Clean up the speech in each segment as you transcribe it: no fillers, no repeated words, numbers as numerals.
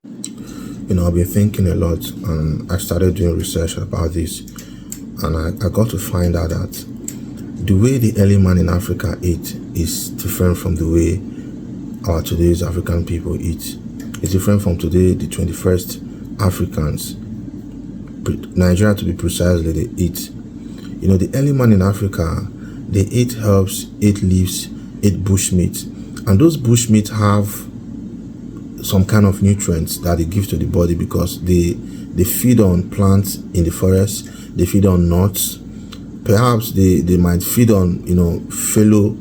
I've been thinking a lot, and I started doing research about this, and I got to find out that the way the early man in Africa ate is different from the way our today's African people eat. It's different from today, the 21st Africans, Nigeria to be precisely, they eat. The early man in Africa, they ate herbs, ate leaves, ate bushmeat, and those bushmeat have some kind of nutrients that they give to the body because they feed on plants in the forest, they feed on nuts, perhaps they might feed on fellow,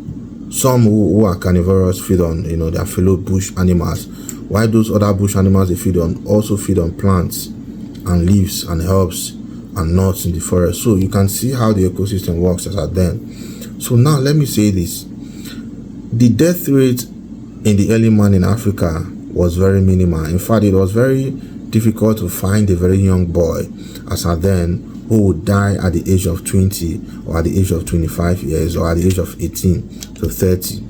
some who are carnivorous feed on their fellow bush animals, while those other bush animals they also feed on plants and leaves and herbs and nuts in the forest. So you can see how the ecosystem works as at then. So now let me say this: the death rate in the early man in Africa was very minimal. In fact, it was very difficult to find a very young boy as at then who would die at the age of 20 or at the age of 25 years or at the age of 18 to 30.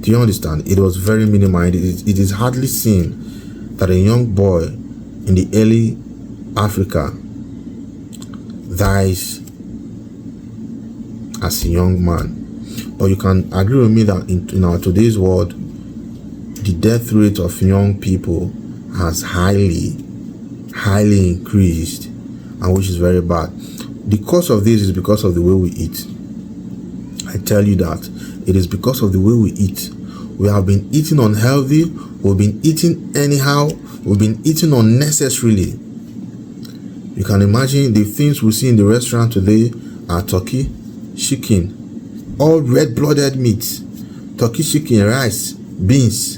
Do you understand? It was very minimal. It is hardly seen that a young boy in the early Africa dies as a young man. But you can agree with me that in our today's world, the death rate of young people has highly increased, and which is very bad. The cause of this is because of the way we eat. I tell you that it is because of the way we eat. We have been eating unhealthy, we've been eating anyhow, we've been eating unnecessarily. You can imagine the things we see in the restaurant today are turkey, chicken, all red-blooded meat, turkey, chicken, rice, beans.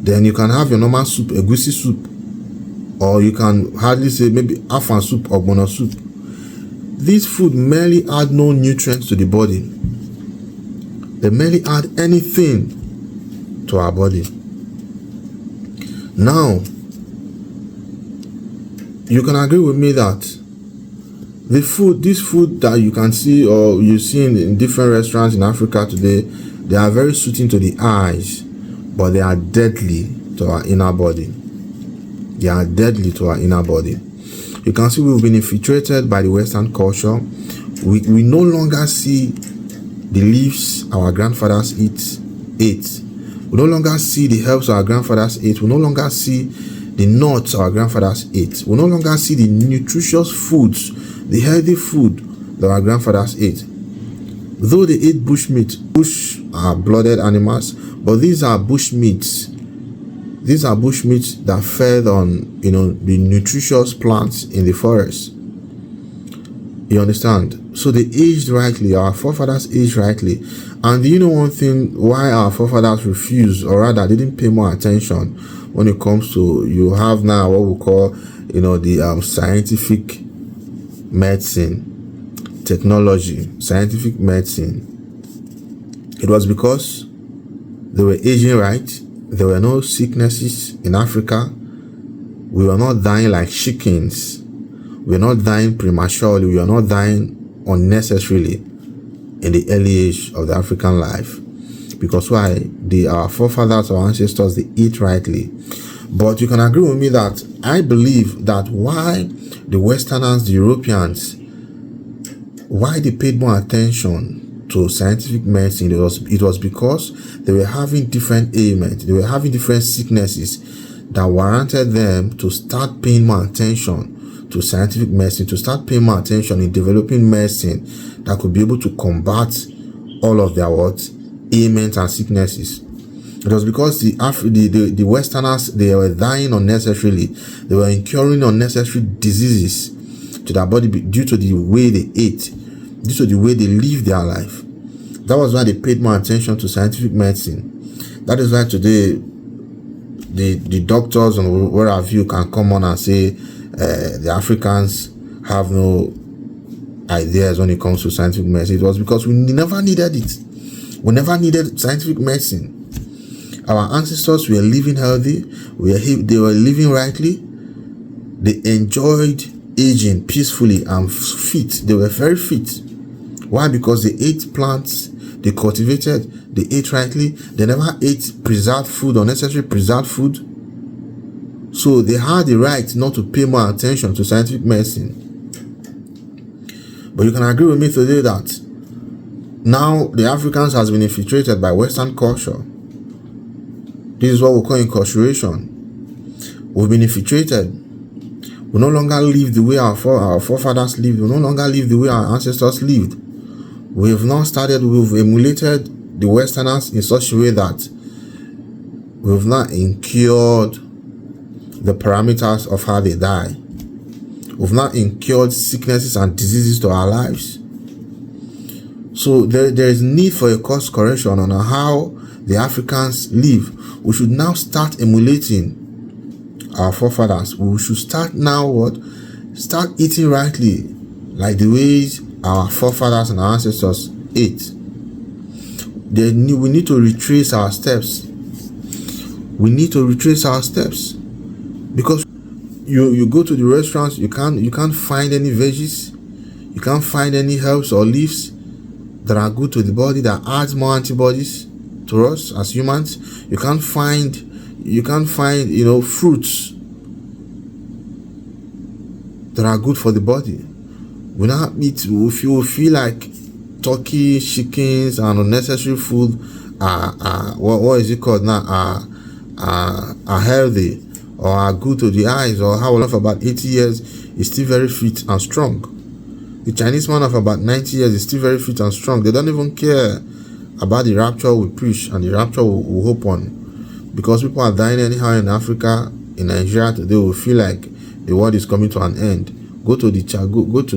Then you can have your normal soup, egusi soup, or you can hardly say maybe afan soup or ogbono soup. This food merely add no nutrients to the body. They merely add anything to our body. Now, you can agree with me that this food that you can see or you see in different restaurants in Africa today, they are very soothing to the eyes, but they are deadly to our inner body. They are deadly to our inner body. You can see we've been infiltrated by the Western culture. We no longer see the leaves our grandfathers ate. We no longer see the herbs our grandfathers ate. We no longer see the nuts our grandfathers ate. We no longer see the nutritious foods, the healthy food that our grandfathers ate. Though they ate bushmeat, bush are blooded animals, but these are bushmeats. These are bushmeats that fed on, the nutritious plants in the forest. You understand? So they aged rightly. Our forefathers aged rightly. And do you know one thing why our forefathers refused, or rather didn't pay more attention when it comes to, you have now what we call, the scientific medicine, technology, scientific medicine. It was because they were aging right. There were no sicknesses in Africa. We were not dying like chickens. We were not dying prematurely. We were not dying unnecessarily in the early age of the African life. Because why? Our forefathers, our ancestors, they eat rightly. But you can agree with me that I believe that why the Westerners, the Europeans, why they paid more attention to scientific medicine, it was because they were having different ailments, they were having different sicknesses that warranted them to start paying more attention to scientific medicine, to start paying more attention in developing medicine that could be able to combat all of their ailments and sicknesses. It was because the Westerners, they were dying unnecessarily, they were incurring unnecessary diseases to their body due to the way they ate, due to the way they live their life. That was why they paid more attention to scientific medicine. That is why today the doctors and where have you can come on and say the Africans have no ideas when it comes to scientific medicine. It was because we never needed it. We never needed scientific medicine. Our ancestors were living healthy. They were living rightly. They enjoyed aging peacefully and fit. They were very fit. Why? Because they ate plants, they cultivated, they ate rightly. They never ate preserved food, unnecessary preserved food. So they had the right not to pay more attention to scientific medicine. But you can agree with me today that now the Africans has been infiltrated by Western culture. This is what we call inculturation. We've been infiltrated. We no longer live the way our forefathers lived. We no longer live the way our ancestors lived. We've emulated the Westerners in such a way that we've not incurred the parameters of how they die. We've not incurred sicknesses and diseases to our lives. So there is need for a course correction on how the Africans live. We should now start emulating our forefathers. We should start now start eating rightly, like the ways our forefathers and our ancestors ate. We need to retrace our steps. We need to retrace our steps, because you go to the restaurants, you can't find any veggies, you can't find any herbs or leaves that are good to the body, that adds more antibodies to us as humans. You can't find fruits that are good for the body. We now eat, we feel like turkey, chickens, and unnecessary food what is it called now, are healthy or are good to the eyes, or how long for about 80 years is still very fit and strong. The Chinese man of about 90 years is still very fit and strong. They don't even care about the rapture we preach and the rapture we hope on, because people are dying anyhow in Africa. In Nigeria today, we feel like the world is coming to an end. Go to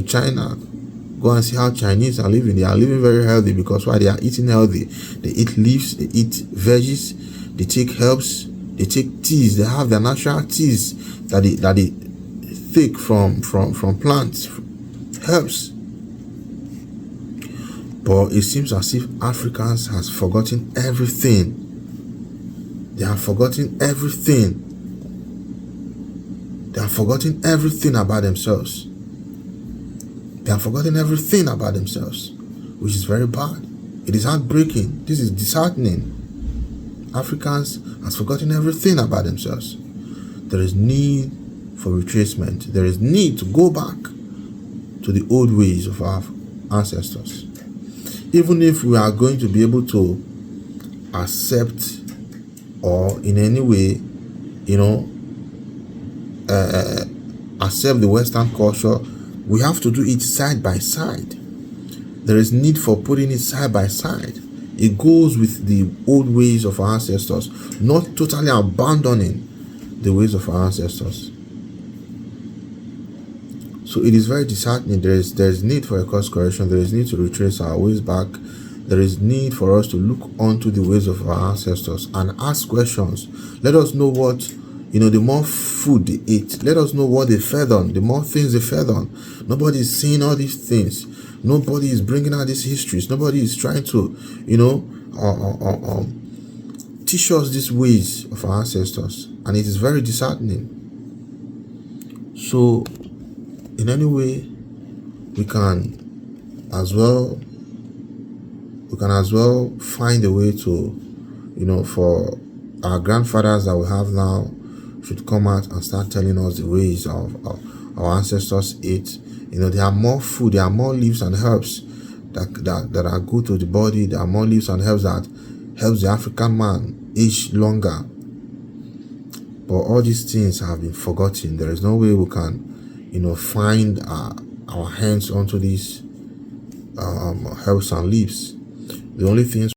China, go and see how Chinese are living. They are living very healthy, because why? They are eating healthy. They eat leaves, they eat veggies, they take herbs, they take teas. They have their natural teas that they take from plants, herbs. But it seems as if Africans has forgotten everything. They have forgotten everything. They have forgotten everything about themselves. They have forgotten everything about themselves, which is very bad. It is heartbreaking. This is disheartening. Africans has forgotten everything about themselves. There is need for retracement. There is need to go back to the old ways of our ancestors. Even if we are going to be able to accept or in any way, accept the Western culture, we have to do it side by side. There is need for putting it side by side. It goes with the old ways of our ancestors, not totally abandoning the ways of our ancestors. So it is very disheartening. There is need for a course correction. There is need to retrace our ways back. There is need for us to look onto the ways of our ancestors and ask questions. Let us know what, the more food they ate. Let us know what they fed on, the more things they fed on. Nobody is saying all these things. Nobody is bringing out these histories. Nobody is trying to, teach us these ways of our ancestors. And it is very disheartening. So, in any way, we can as well find a way to, for our grandfathers that we have now should come out and start telling us the ways of our ancestors ate. There are more food, there are more leaves and herbs that are good to the body. There are more leaves and herbs that helps the African man age longer. But all these things have been forgotten. There is no way we can, find our hands onto these herbs and leaves. The only things